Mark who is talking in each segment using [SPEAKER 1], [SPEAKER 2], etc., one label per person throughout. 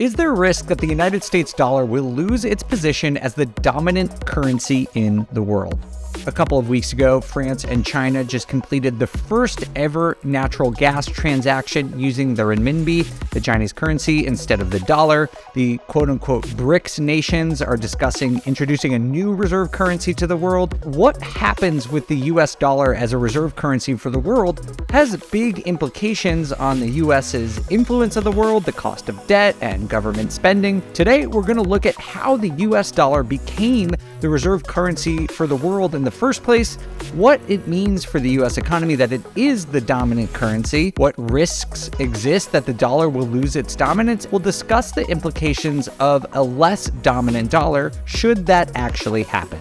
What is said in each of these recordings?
[SPEAKER 1] Is there a risk that the United States dollar will lose its position as the dominant currency in the world? A couple of weeks ago, France and China just completed the first ever natural gas transaction using the Renminbi, the Chinese currency, instead of the dollar. The quote-unquote BRICS nations are discussing introducing a new reserve currency to the world. What happens with the US dollar as a reserve currency for the world has big implications on the US's influence of the world, the cost of debt, and government spending. Today, we're going to look at how the US dollar became the reserve currency for the world in the first place, what it means for the US economy that it is the dominant currency, what risks exist that the dollar will lose its dominance. We'll discuss the implications of a less dominant dollar should that actually happen.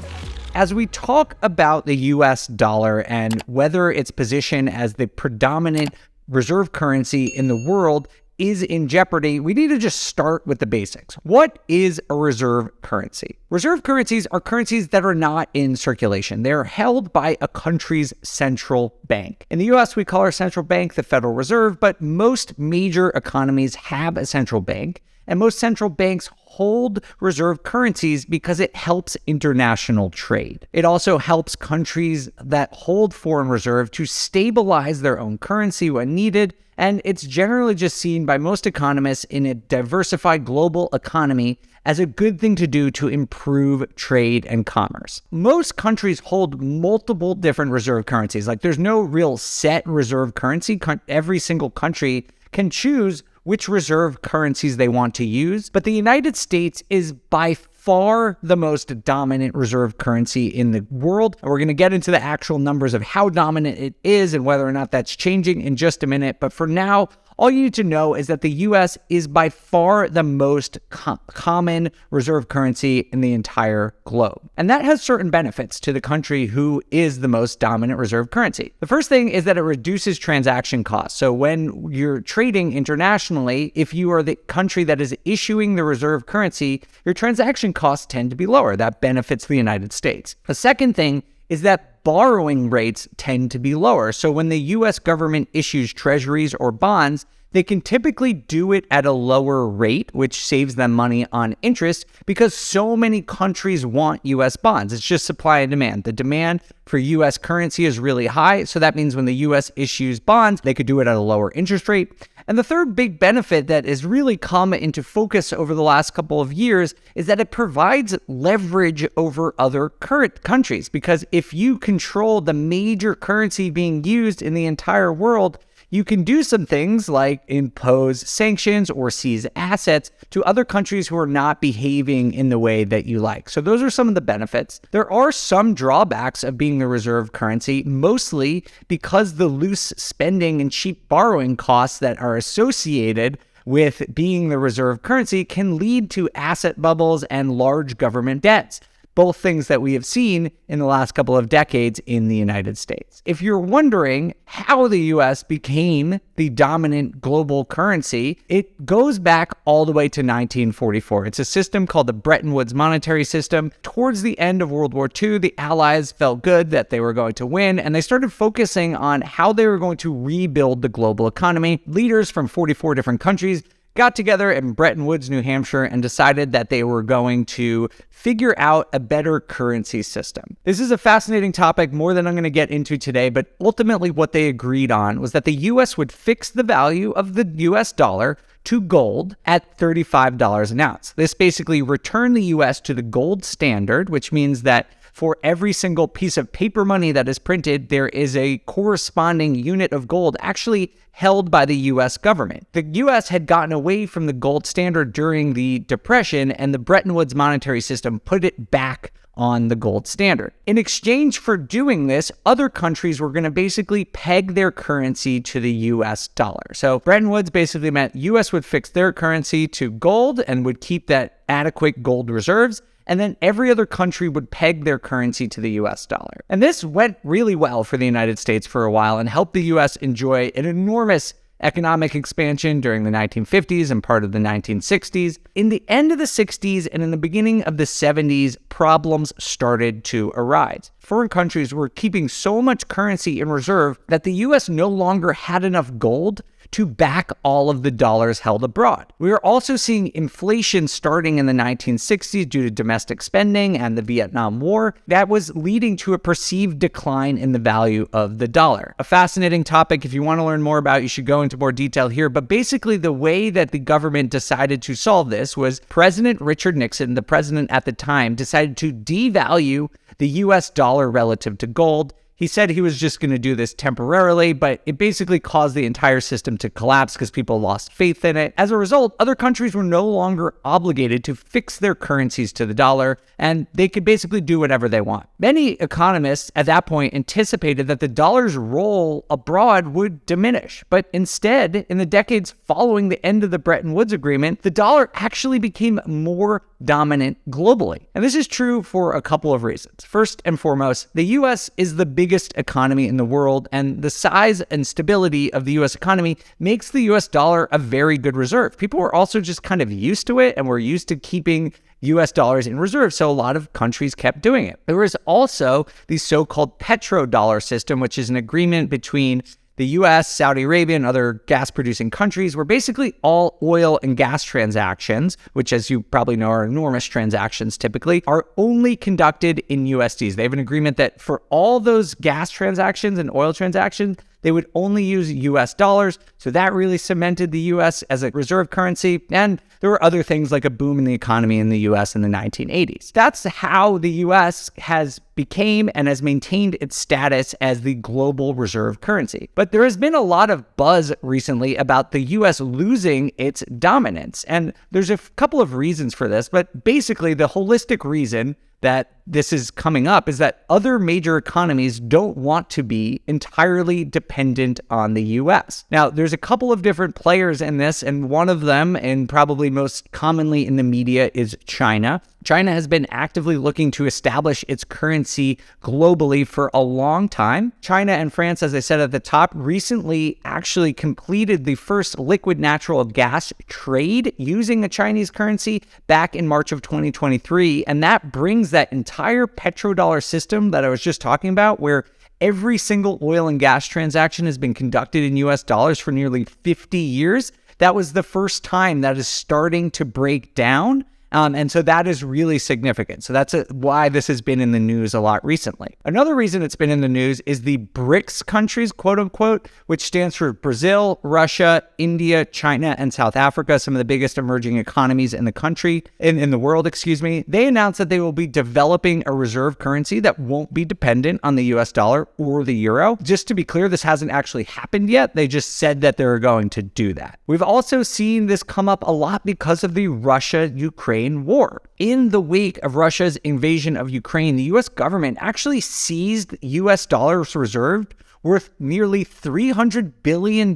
[SPEAKER 1] As we talk about the US dollar and whether its position as the predominant reserve currency in the world is in jeopardy, we need to just start with the basics. What is a reserve currency? Reserve currencies are currencies that are not in circulation. They're held by a country's central bank. In the US, we call our central bank the Federal Reserve, but most major economies have a central bank, and most central banks hold reserve currencies because it helps international trade. It also helps countries that hold foreign reserve to stabilize their own currency when needed, and it's generally just seen by most economists in a diversified global economy as a good thing to do to improve trade and commerce. Most countries hold multiple different reserve currencies. Like, there's no real set reserve currency. Every single country can choose which reserve currencies they want to use, but the United States is by far the most dominant reserve currency in the world. And we're going to get into the actual numbers of how dominant it is and whether or not that's changing in just a minute. But for now, all you need to know is that the US is by far the most common reserve currency in the entire globe. And that has certain benefits to the country who is the most dominant reserve currency. The first thing is that it reduces transaction costs. So when you're trading internationally, if you are the country that is issuing the reserve currency, your transaction costs tend to be lower. That benefits the United States. The second thing is that borrowing rates tend to be lower. So when the US government issues treasuries or bonds, they can typically do it at a lower rate, which saves them money on interest because so many countries want US bonds. It's just supply and demand. The demand for US currency is really high. So that means when the US issues bonds, they could do it at a lower interest rate. And the third big benefit that has really come into focus over the last couple of years is that it provides leverage over other current countries. Because if you control the major currency being used in the entire world, you can do some things like impose sanctions or seize assets to other countries who are not behaving in the way that you like. So those are some of the benefits. There are some drawbacks of being the reserve currency, mostly because the loose spending and cheap borrowing costs that are associated with being the reserve currency can lead to asset bubbles and large government debts. Both things that we have seen in the last couple of decades in the United States. If you're wondering how the US became the dominant global currency, it goes back all the way to 1944. It's a system called the Bretton Woods monetary system. Towards the end of World War II, the Allies felt good that they were going to win, and they started focusing on how they were going to rebuild the global economy. Leaders from 44 different countries got together in Bretton Woods, New Hampshire, and decided that they were going to figure out a better currency system. This is a fascinating topic, more than I'm going to get into today, but ultimately what they agreed on was that the US would fix the value of the US dollar to gold at $35 an ounce. This basically returned the US to the gold standard, which means that for every single piece of paper money that is printed, there is a corresponding unit of gold actually held by the US government. The US had gotten away from the gold standard during the Depression, and the Bretton Woods monetary system put it back on the gold standard. In exchange for doing this, other countries were going to basically peg their currency to the US dollar. So Bretton Woods basically meant US would fix their currency to gold and would keep that adequate gold reserves, and then every other country would peg their currency to the US dollar. And this went really well for the United States for a while and helped the US enjoy an enormous economic expansion during the 1950s and part of the 1960s. In the end of the 60s and in the beginning of the 70s, problems started to arise. Foreign countries were keeping so much currency in reserve that the US no longer had enough gold to back all of the dollars held abroad. We are also seeing inflation starting in the 1960s due to domestic spending and the Vietnam War that was leading to a perceived decline in the value of the dollar. A fascinating topic. If you want to learn more about it, you should go into more detail here. But basically, the way that the government decided to solve this was President Richard Nixon, the president at the time, decided to devalue the US dollar relative to gold. He said he was just going to do this temporarily, but it basically caused the entire system to collapse because people lost faith in it. As a result, other countries were no longer obligated to fix their currencies to the dollar, and they could basically do whatever they want. Many economists at that point anticipated that the dollar's role abroad would diminish, but instead, in the decades following the end of the Bretton Woods Agreement, the dollar actually became more dominant globally. And this is true for a couple of reasons. First and foremost, the US is the biggest economy in the world, and the size and stability of the US economy makes the US dollar a very good reserve. People were also just kind of used to it and were used to keeping US dollars in reserve, so a lot of countries kept doing it. There was also the so-called petrodollar system, which is an agreement between the US, Saudi Arabia, and other gas-producing countries, where basically all oil and gas transactions, which as you probably know are enormous transactions typically, are only conducted in USDs. They have an agreement that for all those gas transactions and oil transactions, they would only use US dollars. So that really cemented the US as a reserve currency. And there were other things like a boom in the economy in the US in the 1980s. That's how the US has became and has maintained its status as the global reserve currency. But there has been a lot of buzz recently about the US losing its dominance. And there's a couple of reasons for this, but basically the holistic reason that this is coming up is that other major economies don't want to be entirely dependent on the US. Now, there's a couple of different players in this, and one of them, and probably most commonly in the media, is China. China has been actively looking to establish its currency globally for a long time. China and France, as I said at the top, recently actually completed the first liquid natural gas trade using a Chinese currency back in March of 2023. And that brings that entire petrodollar system that I was just talking about, where every single oil and gas transaction has been conducted in US dollars for nearly 50 years. That was the first time that is starting to break down. And so that is really significant. So that's why this has been in the news a lot recently. Another reason it's been in the news is the BRICS countries, quote unquote, which stands for Brazil, Russia, India, China, and South Africa, some of the biggest emerging economies in the country, in the world, excuse me. They announced that they will be developing a reserve currency that won't be dependent on the US dollar or the euro. Just to be clear, this hasn't actually happened yet. They just said that they're going to do that. We've also seen this come up a lot because of the Russia-Ukraine war. In the wake of Russia's invasion of Ukraine, the US government actually seized US dollars reserved worth nearly $300 billion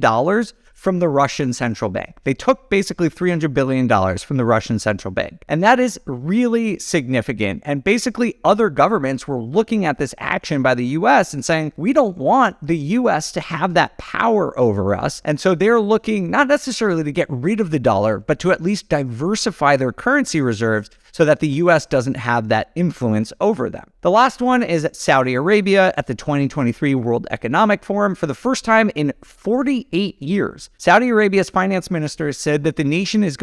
[SPEAKER 1] from the Russian central bank. They took basically $300 billion from the Russian central bank. And that is really significant. And basically other governments were looking at this action by the US and saying, we don't want the US to have that power over us. And so they're looking not necessarily to get rid of the dollar, but to at least diversify their currency reserves so that the US doesn't have that influence over them. The last one is Saudi Arabia at the 2023 World Economic Forum. For the first time in 48 years, Saudi Arabia's finance minister said that the nation is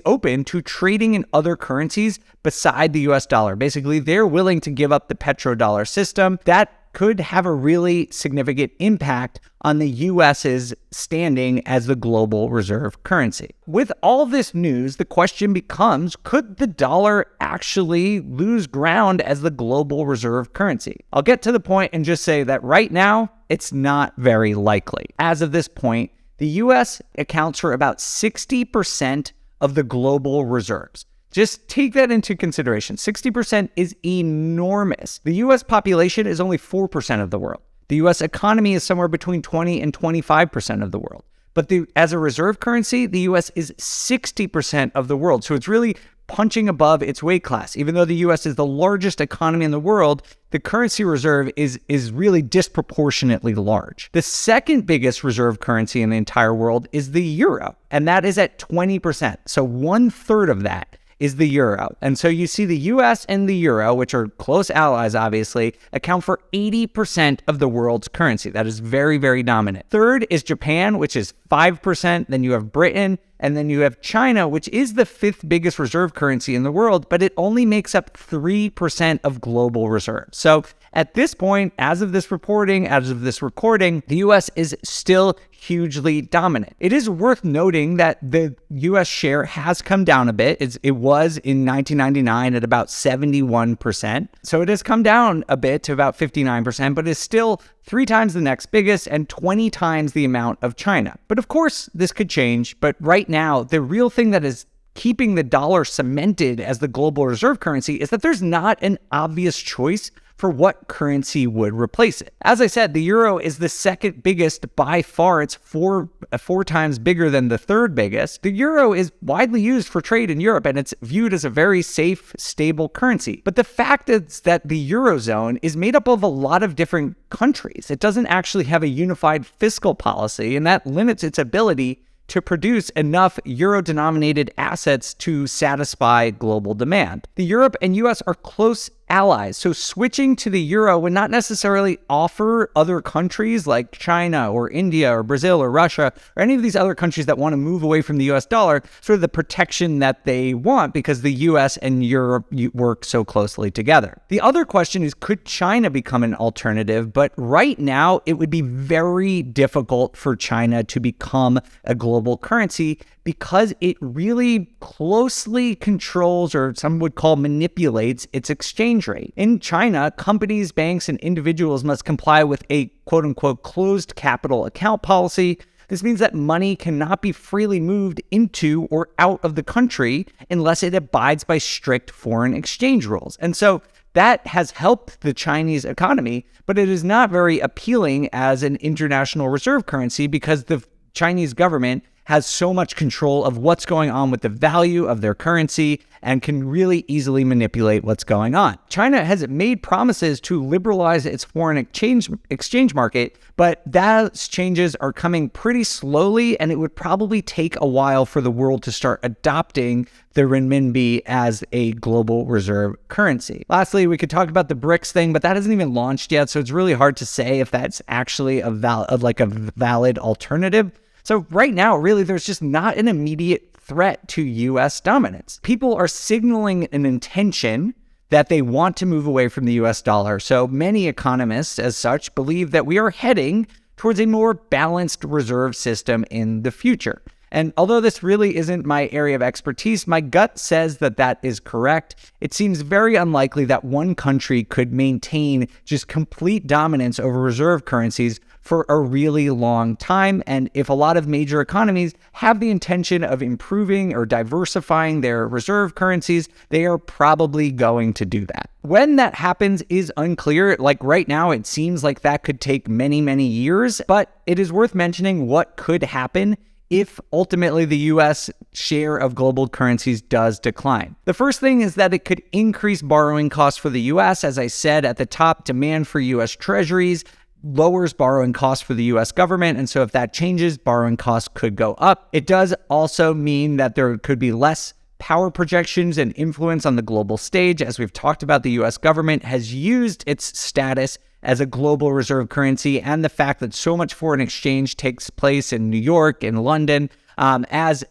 [SPEAKER 1] open to trading in other currencies beside the US dollar. Basically, they're willing to give up the petrodollar system. That could have a really significant impact on the US's standing as the global reserve currency. With all this news, the question becomes, could the dollar actually lose ground as the global reserve currency? I'll get to the point and just say that right now, it's not very likely. As of this point, the US accounts for about 60% of the global reserves. Just take that into consideration. 60% is enormous. The US population is only 4% of the world. The US economy is somewhere between 20 and 25% of the world. But as a reserve currency, the US is 60% of the world. So it's really punching above its weight class. Even though the US is the largest economy in the world, the currency reserve is really disproportionately large. The second biggest reserve currency in the entire world is the euro, and that is at 20%. So 1/3 of that is the euro. And so you see the US and the euro, which are close allies, obviously, account for 80% of the world's currency. That is very, very dominant. Third is Japan, which is 5%, then you have Britain, and then you have China, which is the 5th biggest reserve currency in the world, but it only makes up 3% of global reserves. So at this point, as of this reporting, as of this recording, the US is still hugely dominant. It is worth noting that the US share has come down a bit. It was in 1999 at about 71%. So it has come down a bit to about 59%, but is still 3 times the next biggest and 20 times the amount of China. But of course, this could change. But right now, the real thing that is keeping the dollar cemented as the global reserve currency is that there's not an obvious choice for what currency would replace it. As I said, the euro is the second biggest by far. It's four times bigger than the third biggest. The euro is widely used for trade in Europe, and it's viewed as a very safe, stable currency. But the fact is that the eurozone is made up of a lot of different countries. It doesn't actually have a unified fiscal policy, and that limits its ability to produce enough euro-denominated assets to satisfy global demand. The Europe and US are close allies, so switching to the euro would not necessarily offer other countries like China or India or Brazil or Russia or any of these other countries that want to move away from the US dollar sort of the protection that they want because the US and Europe work so closely together. The other question is, could China become an alternative? But right now, it would be very difficult for China to become a global currency because it really closely controls, or some would call manipulates, its exchange rate. In China, companies, banks, and individuals must comply with a quote-unquote closed capital account policy. This means that money cannot be freely moved into or out of the country unless it abides by strict foreign exchange rules. And so that has helped the Chinese economy, but it is not very appealing as an international reserve currency because the Chinese government has so much control of what's going on with the value of their currency and can really easily manipulate what's going on. China has made promises to liberalize its foreign exchange market, but those changes are coming pretty slowly, and it would probably take a while for the world to start adopting the renminbi as a global reserve currency. Lastly, we could talk about the BRICS thing, but that hasn't even launched yet, so it's really hard to say if that's actually a valid alternative. So right now, really, there's just not an immediate threat to US dominance. People are signaling an intention that they want to move away from the US dollar. So many economists, as such, believe that we are heading towards a more balanced reserve system in the future. And although this really isn't my area of expertise, my gut says that that is correct. It seems very unlikely that one country could maintain just complete dominance over reserve currencies for a really long time. And if a lot of major economies have the intention of improving or diversifying their reserve currencies, they are probably going to do that. When that happens is unclear. Like right now, it seems like that could take many, many years, but it is worth mentioning what could happen if ultimately the US share of global currencies does decline. The first thing is that it could increase borrowing costs for the US. As I said at the top, demand for US treasuries lowers borrowing costs for the US government. And so if that changes, borrowing costs could go up. It does also mean that there could be less power projections and influence on the global stage. As we've talked about, the US government has used its status as a global reserve currency and the fact that so much foreign exchange takes place in New York and London as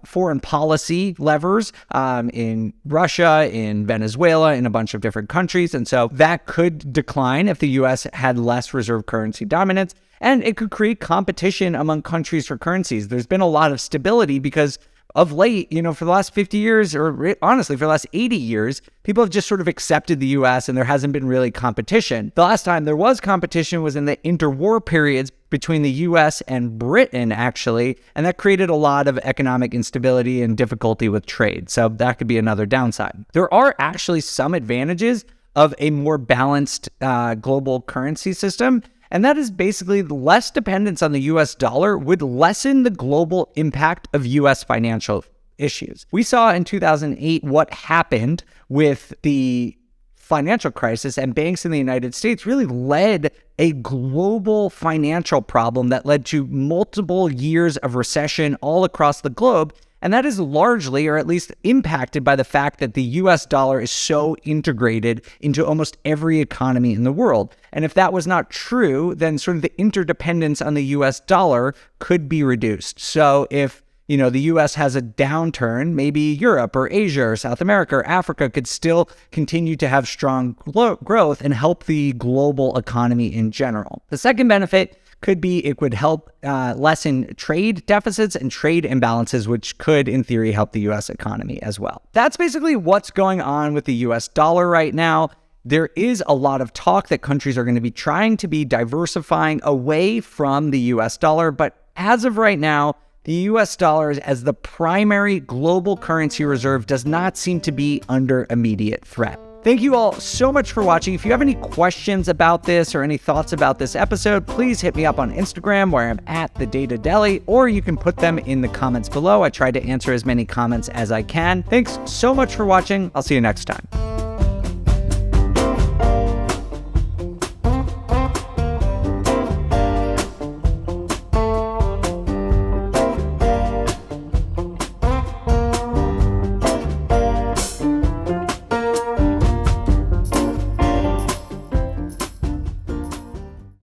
[SPEAKER 1] foreign policy levers in Russia, in Venezuela, in a bunch of different countries. And so that could decline if the US had less reserve currency dominance, and it could create competition among countries for currencies. There's been a lot of stability because of late, for the last 50 years, or honestly, for the last 80 years, people have just sort of accepted the US and there hasn't been really competition. The last time there was competition was in the interwar periods between the US and Britain, actually, and that created a lot of economic instability and difficulty with trade. So that could be another downside. There are actually some advantages of a more balanced global currency system. And that is basically less dependence on the US dollar would lessen the global impact of US financial issues. We saw in 2008 what happened with the financial crisis, and banks in the United States really led a global financial problem that led to multiple years of recession all across the globe. And that is largely, or at least impacted by the fact that the US dollar is so integrated into almost every economy in the world. And if that was not true, then sort of the interdependence on the US dollar could be reduced. So if the US has a downturn, maybe Europe or Asia or South America or Africa could still continue to have strong growth and help the global economy in general. The second benefit could be it would help lessen trade deficits and trade imbalances, which could, in theory, help the US economy as well. That's basically what's going on with the US dollar right now. There is a lot of talk that countries are going to be trying to be diversifying away from the US dollar, but as of right now, the US dollar as the primary global currency reserve does not seem to be under immediate threat. Thank you all so much for watching. If you have any questions about this or any thoughts about this episode, please hit me up on Instagram where I'm at The Data Deli, or you can put them in the comments below. I try to answer as many comments as I can. Thanks so much for watching. I'll see you next time.